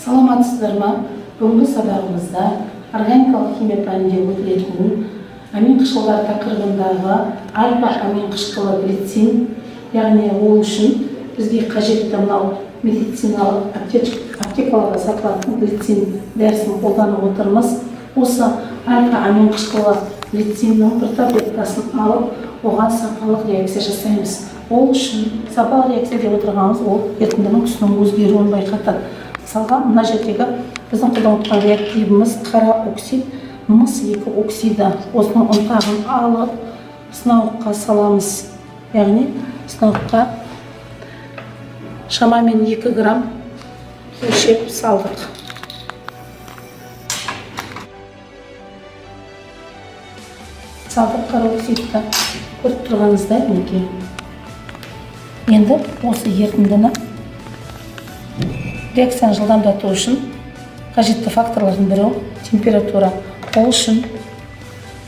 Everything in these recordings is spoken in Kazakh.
Саламатсыздар ма? Бүгінгі сабағымызда органикалық химия пәнінде өтілетін амин қышқылдар тақырыбындағы альфа-амин қышқылы глицин, яғни ол үшін бізге қажетті мынау медициналық аптекаларда сатылатын глицин дәрісін қолданып отырмыз. Осы альфа-амин қышқылы глициннің бір таблеткасын алып, оған сапалық реакция жасаймыз. Ол үшін сапалық реакция деп отырғанымыз ол ерітіндінің түсінің өзгеруін байқатады. Мысалға, мына жердегі біздің қолданып отырған реактивіміз қара оксид, мыс 2 оксиді. Осының ұнтағын алып, сынауыққа саламыз. Яғни, сынауыққа шамамен 2 грамм өлшеп салдық. Салдық қара оксидті көріп тұрғаныңыздай мінекей. Енді осы ерітіндіні реакцияны жылдамдату үшін қажетті факторлардың бірі температура. Ол үшін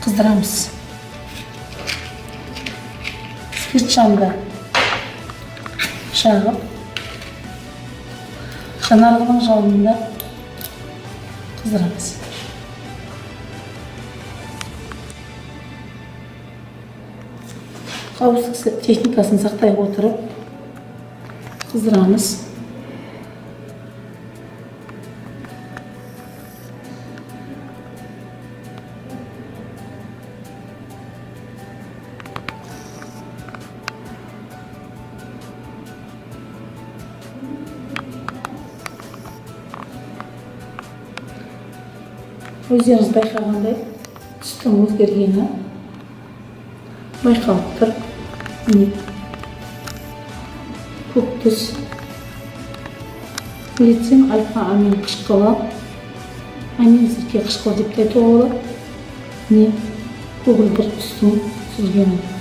қыздырамыз. Спирт шамды жағып, жанарғының жалынында қыздырамыз. Қауіпсіздік техникасын сақтай отырып қыздырамыз. Өздеріңіз байқағандай түстің өзгергені байқалып тұр. Көк түс глицин альфа-амин қышқылы, амин сірке қышқылы деп те айтуға болады. Көгілдір түстің сүзгені.